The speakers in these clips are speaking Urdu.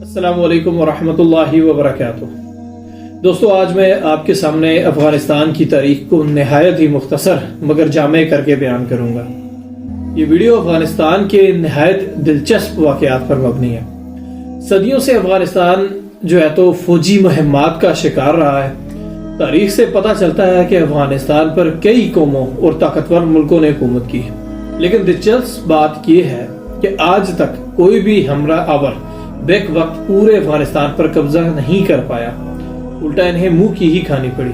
السلام علیکم ورحمۃ اللہ وبرکاتہ۔ دوستو، آج میں آپ کے سامنے افغانستان کی تاریخ کو نہایت ہی مختصر مگر جامع کر کے بیان کروں گا۔ یہ ویڈیو افغانستان کے نہایت دلچسپ واقعات پر مبنی ہے۔ صدیوں سے افغانستان جو ہے تو فوجی مہمات کا شکار رہا ہے۔ تاریخ سے پتہ چلتا ہے کہ افغانستان پر کئی قوموں اور طاقتور ملکوں نے حکومت کی، لیکن دلچسپ بات یہ ہے کہ آج تک کوئی بھی ہمراہ آور بیک وقت پورے افغانستان پر قبضہ نہیں کر پایا، الٹا انہیں منہ کی ہی کھانی پڑی۔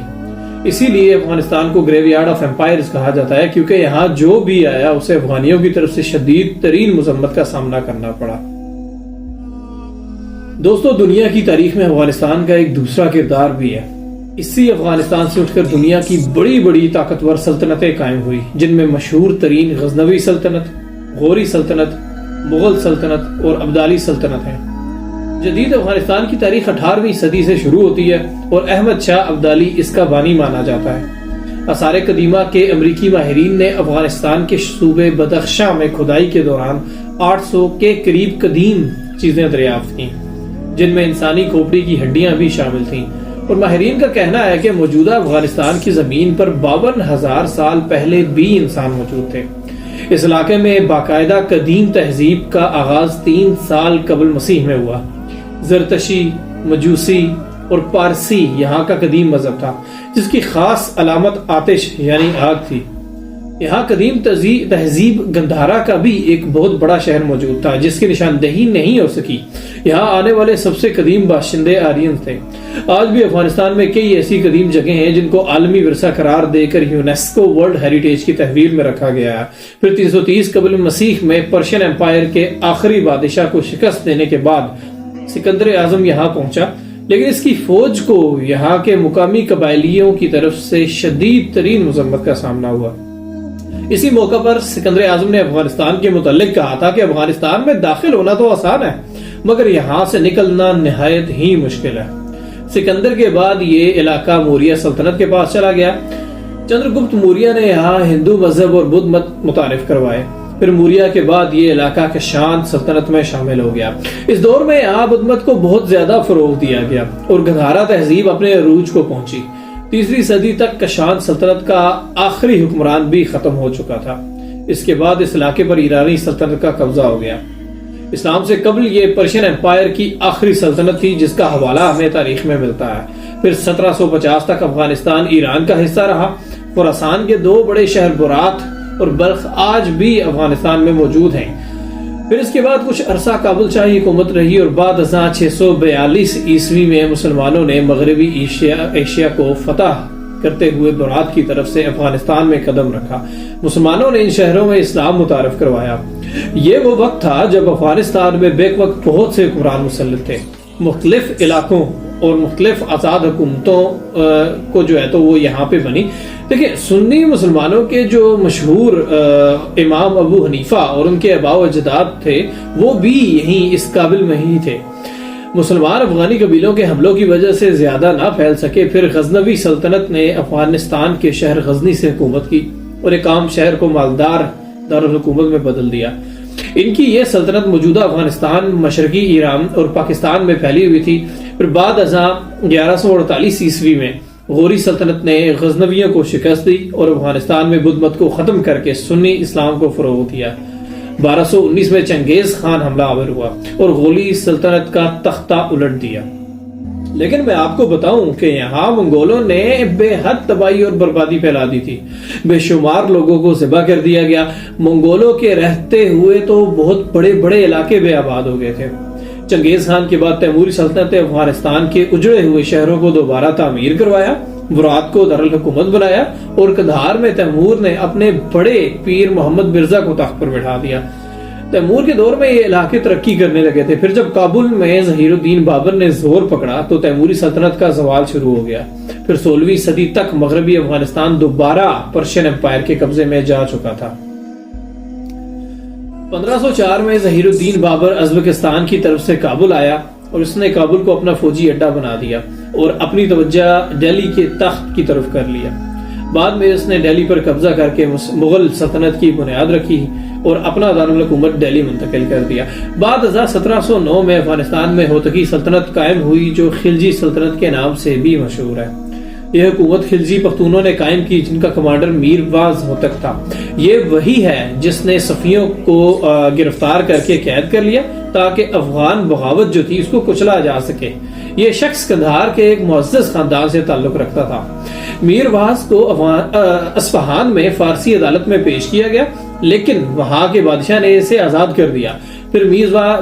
اسی لیے افغانستان کو گریو یارڈ آف ایمپائرز کہا جاتا ہے، کیونکہ یہاں جو بھی آیا اسے افغانیوں کی طرف سے شدید ترین مذمت کا سامنا کرنا پڑا۔ دوستو، دنیا کی تاریخ میں افغانستان کا ایک دوسرا کردار بھی ہے۔ اسی افغانستان سے اٹھ کر دنیا کی بڑی بڑی طاقتور سلطنتیں قائم ہوئی، جن میں مشہور ترین غزنوی سلطنت، غوری سلطنت، مغل سلطنت اور ابدالی سلطنت ہیں۔ جدید افغانستان کی تاریخ 18ویں صدی سے شروع ہوتی ہے اور احمد شاہ ابدالی اس کا بانی مانا جاتا ہے۔ آثار قدیمہ کے امریکی ماہرین نے افغانستان کے صوبے بدخشاں میں کھدائی کے دوران 800 کے قریب قدیم چیزیں دریافت کی، جن میں انسانی کھوپڑی کی ہڈیاں بھی شامل تھیں، اور ماہرین کا کہنا ہے کہ موجودہ افغانستان کی زمین پر 52,000 سال پہلے بھی انسان موجود تھے۔ اس علاقے میں باقاعدہ قدیم تہذیب کا آغاز 3 سال قبل مسیح میں ہوا۔ زرتشی، مجوسی اور پارسی یہاں کا قدیم مذہب تھا، جس کی خاص علامت آتش یعنی آگ تھی۔ یہاں قدیم تہذیب گندھارا کا بھی ایک بہت بڑا شہر موجود تھا، جس کی نشاندہی نہیں ہو سکی۔ یہاں آنے والے سب سے قدیم باشندے آرین تھے۔ آج بھی افغانستان میں کئی ایسی قدیم جگہیں ہیں جن کو عالمی ورثہ قرار دے کر یونیسکو ورلڈ ہیریٹیج کی تحویل میں رکھا گیا ہے۔ پھر 330 قبل مسیح میں پرشین امپائر کے آخری بادشاہ کو شکست دینے کے بعد سکندر اعظم یہاں پہنچا، لیکن اس کی فوج کو یہاں کے مقامی قبائلیوں کی طرف سے شدید ترین مذمت کا سامنا ہوا۔ اسی موقع پر سکندر اعظم نے افغانستان کے متعلق کہا تھا کہ افغانستان میں داخل ہونا تو آسان ہے، مگر یہاں سے نکلنا نہایت ہی مشکل ہے۔ سکندر کے بعد یہ علاقہ موریہ سلطنت کے پاس چلا گیا۔ چندرگپت موریہ نے یہاں ہندو مذہب اور بدھ مت متعارف کروائے۔ پھر موریہ کے بعد یہ علاقہ کشان سلطنت میں شامل ہو گیا۔ اس دور میں یہاں بدھ مت کو بہت زیادہ فروغ دیا گیا اور گندھارا تہذیب اپنے عروج کو پہنچی۔ 3 صدی تک کشان سلطنت کا آخری حکمران بھی ختم ہو چکا تھا۔ اس کے بعد اس علاقے پر ایرانی سلطنت کا قبضہ ہو گیا۔ اسلام سے قبل یہ پرشین امپائر کی آخری سلطنت تھی، جس کا حوالہ ہمیں تاریخ میں ملتا ہے۔ پھر 1750 تک افغانستان ایران کا حصہ رہا۔ خراسان کے 2 بڑے شہر برات اور بلخ آج بھی افغانستان میں موجود ہیں۔ پھر اس کے بعد کچھ عرصہ کابل شاہی حکومت رہی اور بعد ازاں 642 عیسوی میں مسلمانوں نے مغربی ایشیا کو فتح کرتے ہوئے برات کی طرف سے افغانستان میں قدم رکھا۔ مسلمانوں نے ان شہروں میں اسلام متعارف کروایا۔ یہ وہ وقت تھا جب افغانستان میں بیک وقت بہت سے حکمران مسلط تھے۔ مختلف علاقوں اور مختلف آزاد حکومتوں کو جو ہے تو وہ یہاں پہ بنی۔ دیکھیں، سنی مسلمانوں کے جو مشہور امام ابو حنیفہ اور ان کے آباء و اجداد تھے، وہ بھی یہیں اس قابل میں ہی تھے۔ مسلمان افغانی قبیلوں کے حملوں کی وجہ سے زیادہ نہ پھیل سکے۔ پھر غزنوی سلطنت نے افغانستان کے شہر غزنی سے حکومت کی اور ایک عام شہر کو مالدار دارالحکومت میں بدل دیا۔ ان کی یہ سلطنت موجودہ افغانستان، مشرقی ایران اور پاکستان میں پھیلی ہوئی تھی۔ پھر بعد ازاں 1148 عیسوی میں غوری سلطنت نے غزنویوں کو شکست دی اور افغانستان میں بدھ مت کو ختم کر کے سنی اسلام کو فروغ دیا۔ 1219 میں چنگیز خان حملہ آور ہوا اور غوری سلطنت کا تختہ الٹ دیا۔ لیکن میں آپ کو بتاؤں کہ یہاں منگولوں نے بے حد تباہی اور بربادی پھیلا دی تھی۔ بے شمار لوگوں کو ذبح کر دیا گیا۔ منگولوں کے رہتے ہوئے تو بہت بڑے بڑے علاقے بے آباد ہو گئے تھے۔ چنگیز خان کے بعد تیموری سلطنت نے افغانستان کے اجڑے ہوئے شہروں کو دوبارہ تعمیر کروایا، برات کو دارالحکومت بنایا اور قندھار میں تیمور نے اپنے بڑے پیر محمد مرزا کو تخت پر بٹھا دیا۔ تیمور کے دور میں یہ علاقے ترقی کرنے لگے تھے۔ پھر جب کابل میں ظہیر الدین بابر نے زور پکڑا تو تیموری سلطنت کا زوال شروع ہو گیا۔ پھر 16ویں صدی تک مغربی افغانستان دوبارہ پرشین امپائر کے قبضے میں جا چکا تھا۔ 1504 میں ظہیر الدین بابر ازبکستان کی طرف سے کابل آیا اور اس نے کابل کو اپنا فوجی اڈا بنا دیا اور اپنی توجہ دہلی کے تخت کی طرف کر لیا۔ بعد میں اس نے دہلی پر قبضہ کر کے مغل سلطنت کی بنیاد رکھی اور اپنا دارالحکومت دہلی منتقل کر دیا۔ بعد ازاں 1709 میں افغانستان میں ہوتکی سلطنت قائم ہوئی جو خلجی سلطنت کے نام سے بھی مشہور ہے۔ یہ حکومت خلجی پختونوں نے قائم کی جن کا کمانڈر میر واز ہوتک تھا۔ یہ وہی ہے جس نے صفیوں کو گرفتار کر کے قید کر لیا تاکہ افغان بغاوت جو تھی اس کو کچلا جا سکے۔ یہ شخص قندھار کے ایک معزز خاندان سے تعلق رکھتا تھا۔ میر واز کو اصفہان میں فارسی عدالت میں پیش کیا گیا لیکن وہاں کے بادشاہ نے اسے آزاد کر دیا۔ پھر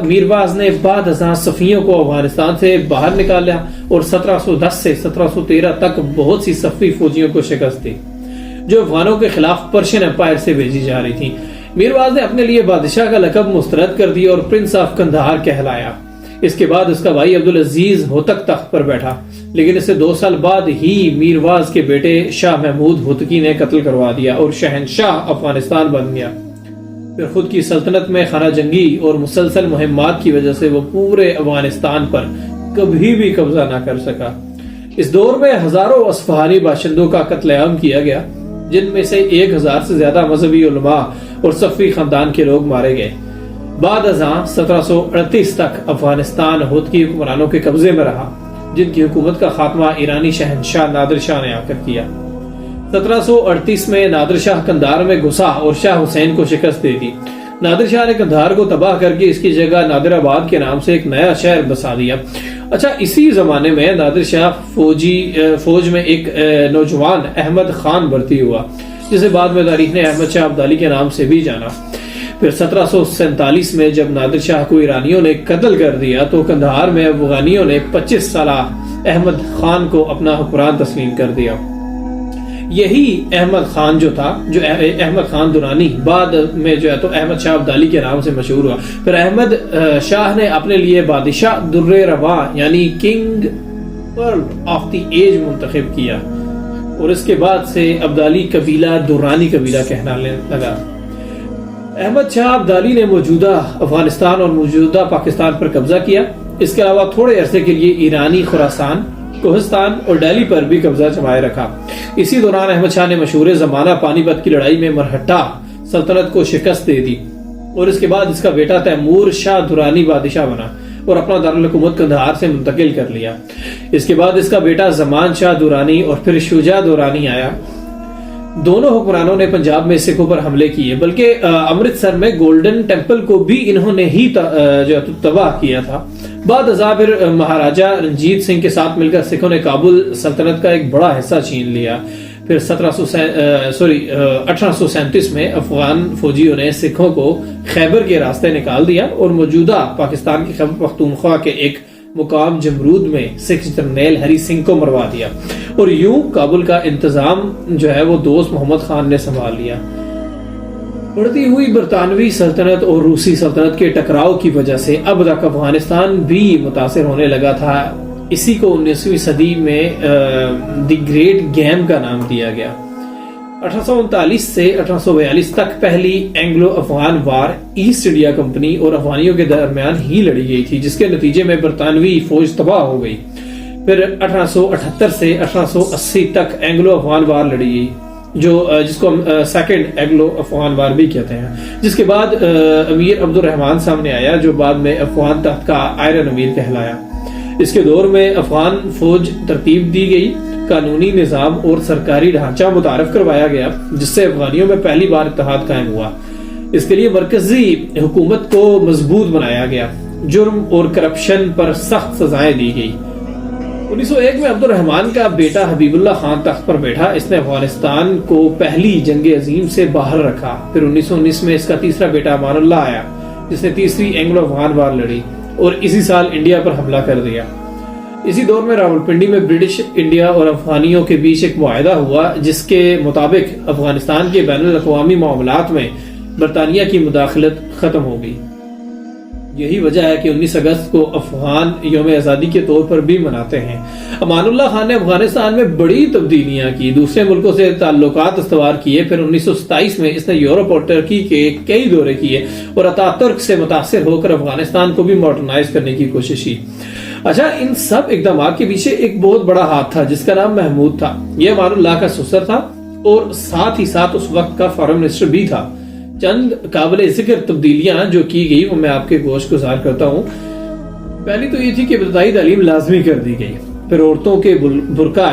میر واز نے بعد ازاں صفیوں کو افغانستان سے باہر نکالا اور 1710 سے 1713 تک بہت سی صفی فوجیوں کو شکست دی جو افغانوں کے خلاف پرشین امپائر سے بھیجی جا رہی تھی۔ میر واز نے اپنے لیے بادشاہ کا لقب مسترد کر دیا اور پرنس آف قندھار کہلایا۔ اس کے بعد اس کا بھائی عبدالعزیز ہوتک تخت پر بیٹھا لیکن اس سے 2 سال بعد ہی میر واز کے بیٹے شاہ محمود ہوتکی نے قتل کروا دیا اور شہنشاہ افغانستان بن گیا۔ پھر خود کی سلطنت میں خانہ جنگی اور مسلسل مہمات کی وجہ سے وہ پورے افغانستان پر کبھی بھی قبضہ نہ کر سکا۔ اس دور میں ہزاروں اصفہانی باشندوں کا قتل عام کیا گیا جن میں سے 1000 سے زیادہ مذہبی علماء اور صفی خاندان کے لوگ مارے گئے۔ بعد ازاں 1738 تک افغانستان ہوتکی حکمرانوں کے قبضے میں رہا جن کی حکومت کا خاتمہ ایرانی شہنشاہ نادر شاہ نے آ کر کیا۔ 1738 میں نادر شاہ قندھار میں گھسا اور شاہ حسین کو شکست دے دی۔ نادر شاہ نے قندھار کو تباہ کر کے اس کی جگہ نادر آباد کے نام سے ایک نیا شہر بسا دیا۔ اچھا، اسی زمانے میں نادر شاہ فوج میں ایک نوجوان احمد خان بھرتی ہوا جسے بعد میں تاریخ نے احمد شاہ ابدالی کے نام سے بھی جانا۔ پھر 1747 میں جب نادر شاہ کو ایرانیوں نے قتل کر دیا تو قندھار میں افغانیوں نے 25 سالہ احمد خان کو اپنا حکمران تسلیم کر دیا۔ یہی احمد خان جو تھا، جو احمد خان درانی، بعد میں جو ہے تو احمد شاہ ابدالی کے نام سے مشہور ہوا۔ پھر احمد شاہ نے اپنے لیے بادشاہ در رواں یعنی کنگ آف دی ایج منتخب کیا اور اس کے بعد سے ابدالی قبیلہ درانی قبیلہ کہنا لگا۔ احمد شاہ ابدالی نے موجودہ افغانستان اور موجودہ پاکستان پر قبضہ کیا۔ اس کے علاوہ تھوڑے عرصے کے لیے ایرانی خراسان، کوہستان اور دہلی پر بھی قبضہ جمائے رکھا۔ اسی دوران احمد شاہ نے مشہور زمانہ پانی پت کی لڑائی میں مرہٹہ سلطنت کو شکست دے دی اور اس کے بعد اس کا بیٹا تیمور شاہ درانی بادشاہ بنا اور اپنا دارالحکومت قندھار سے منتقل کر لیا۔ اس کے بعد اس کا بیٹا زمان شاہ درانی اور پھر شجاع درانی آیا۔ دونوں حکمرانوں نے پنجاب میں سکھوں پر حملے کیے، بلکہ امرتسر میں گولڈن ٹیمپل کو بھی انہوں نے ہی تباہ کیا تھا۔ بعد ازاں پھر مہاراجہ رنجیت سنگھ کے ساتھ مل کر سکھوں نے کابل سلطنت کا ایک بڑا حصہ چھین لیا۔ پھر 1837 میں افغان فوجیوں نے سکھوں کو خیبر کے راستے نکال دیا اور موجودہ پاکستان کی خیبر پختونخوا کے ایک مقام جمرود میں سکھ جرنیل ہری سنگھ کو مروا دیا اور یوں کابل کا انتظام جو ہے وہ دوست محمد خان نے سنبھال لیا۔ بڑھتی ہوئی برطانوی سلطنت اور روسی سلطنت کے ٹکراؤ کی وجہ سے اب تک افغانستان بھی متاثر ہونے لگا تھا۔ اسی کو 19ویں صدی میں دی گریٹ گیم کا نام دیا گیا۔ 1839 سے 1842 تک پہلی اینگلو افغان وار ایسٹ انڈیا کمپنی اور افغانیوں کے درمیان ہی لڑی گئی تھی، جس کے نتیجے میں برطانوی فوج تباہ ہو گئی۔ پھر 1878 سے 1880 تک اینگلو افغان وار لڑی گئی جس کو ہم سیکنڈ اینگلو افغان وار بھی کہتے ہیں، جس کے بعد امیر عبد الرحمان سامنے آیا جو بعد میں افغان تخت کا آئرن امیر کہلایا۔ اس کے دور میں افغان فوج ترتیب دی گئی، قانونی نظام اور سرکاری ڈھانچہ متعارف کروایا گیا جس سے افغانیوں میں پہلی بار اتحاد قائم ہوا۔ اس کے لیے مرکزی حکومت کو مضبوط بنایا گیا، جرم اور کرپشن پر سخت سزائیں دی گئی۔ 1901 میں عبد الرحمان کا بیٹا حبیب اللہ خان تخت پر بیٹھا۔ اس نے افغانستان کو پہلی جنگ عظیم سے باہر رکھا۔ پھر 1919 میں اس کا تیسرا بیٹا امان اللہ آیا جس نے تیسری اینگلو افغان وار لڑی اور اسی سال انڈیا پر حملہ کر دیا۔ اسی دور میں راولپنڈی میں برٹش انڈیا اور افغانیوں کے بیچ ایک معاہدہ ہوا جس کے مطابق افغانستان کے بین الاقوامی معاملات میں برطانیہ کی مداخلت ختم ہو گئی۔ یہی وجہ ہے کہ 19 اگست کو افغان یوم آزادی کے طور پر بھی مناتے ہیں۔ امان اللہ خان نے افغانستان میں بڑی تبدیلیاں کی، دوسرے ملکوں سے تعلقات استوار کیے۔ پھر 1927 میں اس نے یورپ اور ترکی کے کئی دورے کیے اور اتاترک سے متاثر ہو کر افغانستان کو بھی ماڈرنائز کرنے کی کوشش کی۔ اچھا، ان سب اقدامات کے پیچھے ایک بہت بڑا ہاتھ تھا جس کا نام محمود تھا۔ یہ امان اللہ کا سسر تھا اور ساتھ ہی ساتھ اس وقت کا فارن منسٹر بھی تھا۔ چند قابل ذکر تبدیلیاں جو کی گئی وہ میں آپ کے گوش گزار کرتا ہوں۔ پہلی تو یہ تھی کہ ابتدائی تعلیم لازمی کر دی گئی، پھر عورتوں کے برقع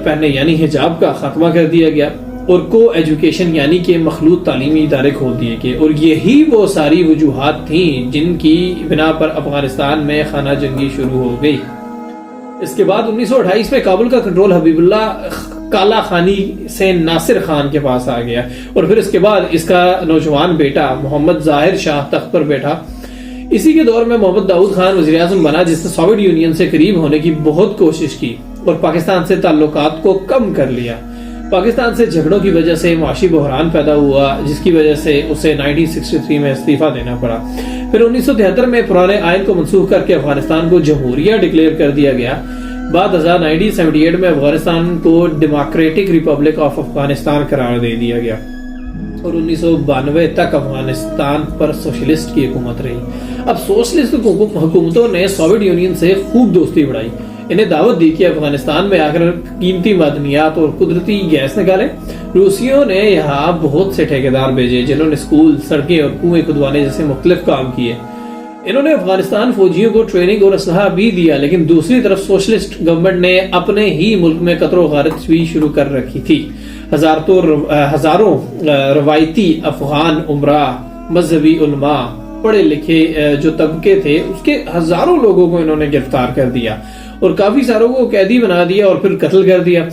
پہننے یعنی حجاب کا خاتمہ کر دیا گیا، اور کو ایجوکیشن یعنی کہ مخلوط تعلیمی ادارے کھول دیے گئے، اور یہی وہ ساری وجوہات تھیں جن کی بنا پر افغانستان میں خانہ جنگی شروع ہو گئی۔ اس کے بعد 1928 میں کابل کا کنٹرول حبیب اللہ کالا خانی سے ناصر خان کے پاس آ گیا، اور پھر اس کے بعد اس کا نوجوان بیٹا محمد ظاہر شاہ تخت پر بیٹھا۔ اسی کے دور میں محمد داؤد خان وزیر اعظم بنا، جس نے سوویت یونین سے قریب ہونے کی بہت کوشش کی اور پاکستان سے تعلقات کو کم کر لیا۔ پاکستان سے جھگڑوں کی وجہ سے معاشی بحران پیدا ہوا، جس کی وجہ سے اسے 1963 میں استعفیٰ دینا پڑا۔ پھر 1973 میں پرانے آئین کو منسوخ کر کے افغانستان کو جمہوریہ ڈکلیئر کر دیا گیا۔ بعد 1978 میں افغانستان کو ڈیموکریٹک ریپبلک آف افغانستان قرار دے دیا گیا، اور 1992 تک افغانستان پر سوشلسٹ کی حکومت رہی۔ اب سوشلسٹ حکومتوں نے سوویت یونین سے خوب دوستی بڑھائی، انہیں دعوت دی کہ افغانستان میں آ کر قیمتی معدنیات اور قدرتی گیس نکالے۔ روسیوں نے یہاں بہت سے ٹھیکیدار بھیجے جنہوں نے اسکول، سڑکیں اور کنویں کھدوانے جیسے مختلف کام کیے۔ انہوں نے افغانستان فوجیوں کو ٹریننگ اور اسلحہ بھی دیا، لیکن دوسری طرف سوشلسٹ گورنمنٹ نے اپنے ہی ملک میں قتل و غارت بھی شروع کر رکھی تھی۔ ہزاروں روایتی افغان عمرہ، مذہبی علماء، پڑھے لکھے جو طبقے تھے اس کے ہزاروں لوگوں کو انہوں نے گرفتار کر دیا اور کافی ساروں کو قیدی بنا دیا اور پھر قتل کر دیا۔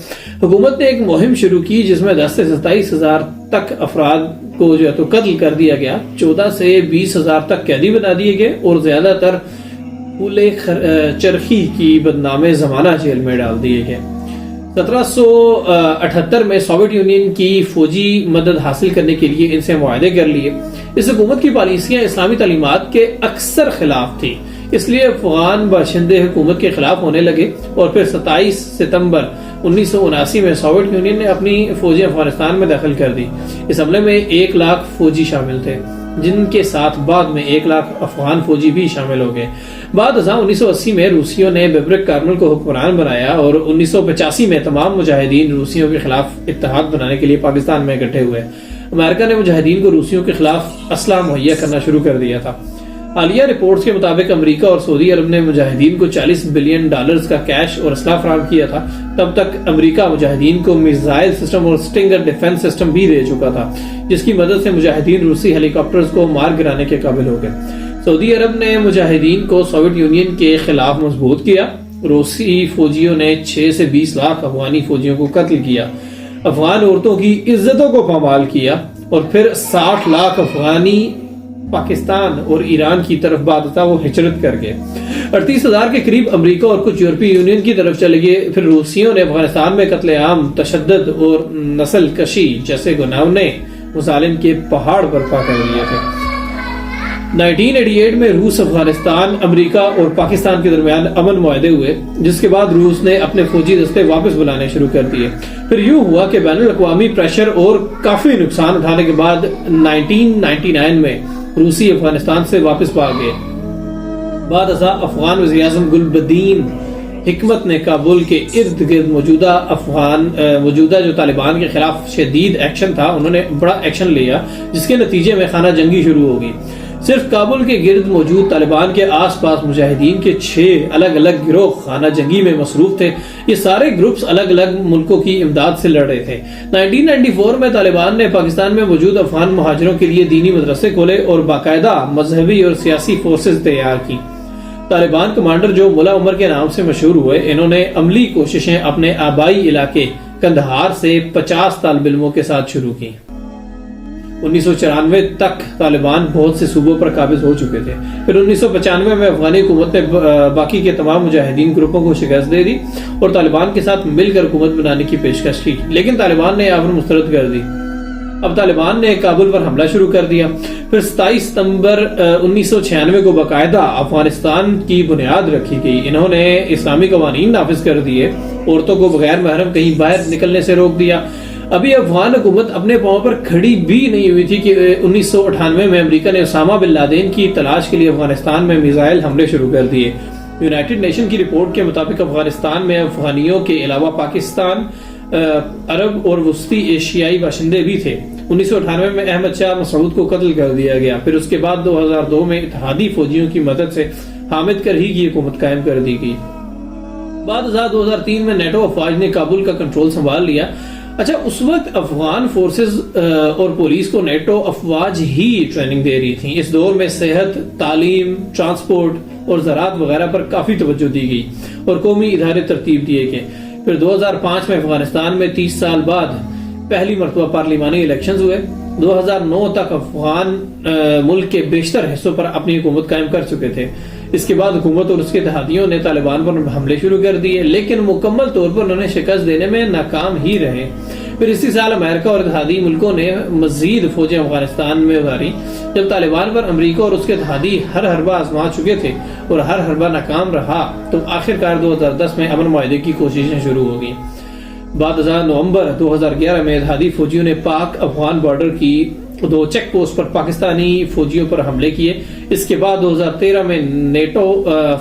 حکومت نے ایک مہم شروع کی جس میں 10 سے 27 ہزار تک افراد کو جو ہے تو قتل کر دیا گیا، 14 سے 20 ہزار تک قیدی بنا دیے گئے، اور زیادہ تر پھولے چرخی کی بدنام زمانہ جیل میں ڈال دیے گئے۔ 1778 میں سوویت یونین کی فوجی مدد حاصل کرنے کے لیے ان سے معاہدے کر لیے۔ اس حکومت کی پالیسیاں اسلامی تعلیمات کے اکثر خلاف تھی، اس لیے افغان باشندے حکومت کے خلاف ہونے لگے، اور پھر 27 ستمبر 1979 میں سوویت یونین نے اپنی فوجیں افغانستان میں داخل کر دی۔ اس حملے میں 1 لاکھ فوجی شامل تھے، جن کے ساتھ بعد میں 1 لاکھ افغان فوجی بھی شامل ہو گئے۔ بعد ازاں 1980 میں روسیوں نے بیبرک کارمل کو حکمران بنایا، اور 1985 میں تمام مجاہدین روسیوں کے خلاف اتحاد بنانے کے لیے پاکستان میں اکٹھے ہوئے۔ امریکہ نے مجاہدین کو روسیوں کے خلاف اسلحہ مہیا کرنا شروع کر دیا تھا۔ حالیہ رپورٹس کے مطابق امریکہ اور سعودی عرب نے مجاہدین کو $40 بلین کا کیش اور اسلحہ فراہم کیا تھا۔ تب تک امریکہ مجاہدین کو میزائل سسٹم اور سٹنگر ڈیفنس سسٹم بھی دے چکا تھا، جس کی مدد سے مجاہدین روسی ہیلی کاپٹرز کو مار گرانے کے قابل ہو گئے۔ سعودی عرب نے مجاہدین کو سوویت یونین کے خلاف مضبوط کیا۔ روسی فوجیوں نے 6 سے 20 لاکھ افغانی فوجیوں کو قتل کیا، افغان عورتوں کی عزتوں کو پامال کیا، اور پھر 60 لاکھ افغانی پاکستان اور ایران کی طرف بعد وہ ہجرت کر گئے۔ 38,000 کے قریب امریکہ اور کچھ یورپی یونین کی طرف چلے گئے۔ پھر روسیوں نے افغانستان میں قتل عام، تشدد اور نسل کشی جیسے گناونے مظالم کے پہاڑ برپا کر لیے تھے۔ 1988 میں روس، افغانستان، امریکہ اور پاکستان کے درمیان امن معاہدے ہوئے، جس کے بعد روس نے اپنے فوجی دستے واپس بلانے شروع کر دیے۔ پھر یوں ہوا کہ بین الاقوامی پریشر اور کافی نقصان اٹھانے کے بعد 1999 میں روسی افغانستان سے واپس بھاگ گئے۔ بعد ازاں افغان وزیر اعظم گلبدین حکمت نے کابل کے ارد گرد موجودہ جو طالبان کے خلاف شدید ایکشن تھا، انہوں نے بڑا ایکشن لیا، جس کے نتیجے میں خانہ جنگی شروع ہوگی۔ صرف کابل کے گرد موجود طالبان کے آس پاس مجاہدین کے 6 الگ الگ گروہ خانہ جنگی میں مصروف تھے۔ یہ سارے گروپس الگ الگ ملکوں کی امداد سے لڑ رہے تھے۔ 1994 میں طالبان نے پاکستان میں موجود افغان مہاجروں کے لیے دینی مدرسے کھولے اور باقاعدہ مذہبی اور سیاسی فورسز تیار کی۔ طالبان کمانڈر جو ملا عمر کے نام سے مشہور ہوئے، انہوں نے عملی کوششیں اپنے آبائی علاقے کندہار سے 50 طالب علموں کے ساتھ شروع کی۔ 1994 تک طالبان بہت سے صوبوں پر قابض ہو چکے تھے۔ پھر 1995 میں افغانی حکومت نے باقی کے تمام مجاہدین گروپوں کو شکست دے دی اور طالبان کے ساتھ مل کر حکومت بنانے کی پیشکش کی، لیکن طالبان نے آفر مسترد کر دی۔ اب طالبان نے کابل پر حملہ شروع کر دیا۔ پھر 27 ستمبر 1996 کو باقاعدہ افغانستان کی بنیاد رکھی گئی۔ انہوں نے اسلامی قوانین نافذ کر دیے، عورتوں کو بغیر محرم کہیں باہر نکلنے سے روک دیا۔ ابھی افغان حکومت اپنے پاؤں پر کھڑی بھی نہیں ہوئی تھی کہ 1998 میں امریکہ نے اسامہ بن لادن کی تلاش کے لیے افغانستان میں میزائل حملے شروع کر دیے۔ یونائٹڈ نیشن کی رپورٹ کے مطابق افغانستان میں افغانیوں کے علاوہ پاکستان، عرب اور وسطی ایشیائی باشندے بھی تھے۔ 1998 میں احمد شاہ مسعود کو قتل کر دیا گیا. پھر اس کے بعد 2002 میں اتحادی فوجیوں کی مدد سے حامد کرہی کی حکومت قائم کر دی گئی. بعد ازاں 2003 میں نیٹو افواج نے کابل کا کنٹرول سنبھال لیا. اچھا، اس وقت افغان فورسز اور پولیس کو نیٹو افواج ہی ٹریننگ دے رہی تھیں. اس دور میں صحت، تعلیم، ٹرانسپورٹ اور زراعت وغیرہ پر کافی توجہ دی گئی اور قومی ادارے ترتیب دیے گئے. پھر 2005 میں افغانستان میں 30 سال بعد پہلی مرتبہ پارلیمانی الیکشنز ہوئے. 2009 تک افغان ملک کے بیشتر حصوں پر اپنی حکومت قائم کر چکے تھے. اس کے بعد حکومت اور اس کے اتحادیوں نے طالبان پر حملے شروع کر دیے، لیکن مکمل طور پر انہیں شکست دینے میں ناکام ہی رہے. پھر اسی سال امریکہ اور اتحادی ملکوں نے مزید فوجیں افغانستان میں اتاری. جب طالبان پر امریکہ اور اس کے اتحادی ہر حربہ آزما چکے تھے اور ہر حربہ ناکام رہا تو آخرکار 2010 میں امن معاہدے کی کوششیں شروع ہو گئیں. بعد ازاں نومبر 2011 میں اتحادی فوجیوں نے پاک افغان بارڈر کی 2 چیک پوسٹ پر پاکستانی فوجیوں پر حملے کیے. اس کے بعد 2013 میں نیٹو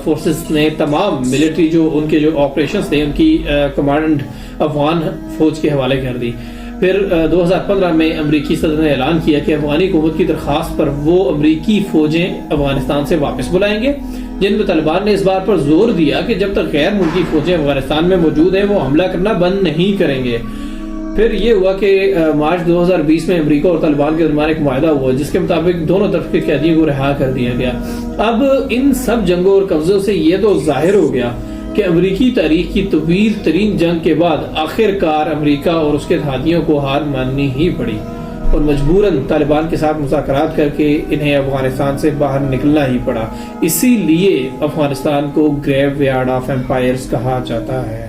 فورسز نے تمام ملٹری جو ان کے آپریشنز تھے ان کی کمانڈ افغان فوج کے حوالے کر دی. پھر 2015 میں امریکی صدر نے اعلان کیا کہ افغانی حکومت کی درخواست پر وہ امریکی فوجیں افغانستان سے واپس بلائیں گے، جن میں طالبان نے اس بات پر زور دیا کہ جب تک غیر ملکی فوجیں افغانستان میں موجود ہیں وہ حملہ کرنا بند نہیں کریں گے. پھر یہ ہوا کہ مارچ 2020 میں امریکہ اور طالبان کے درمیان ایک معاہدہ ہوا جس کے مطابق دونوں طرف کے قیدیوں کو رہا کر دیا گیا. اب ان سب جنگوں اور قبضوں سے یہ تو ظاہر ہو گیا کہ امریکی تاریخ کی طویل ترین جنگ کے بعد آخرکار امریکہ اور اس کے اتحادیوں کو ہار ماننی ہی پڑی اور مجبوراً طالبان کے ساتھ مذاکرات کر کے انہیں افغانستان سے باہر نکلنا ہی پڑا. اسی لیے افغانستان کو گریو یارڈ آف ایمپائرز کہا جاتا ہے.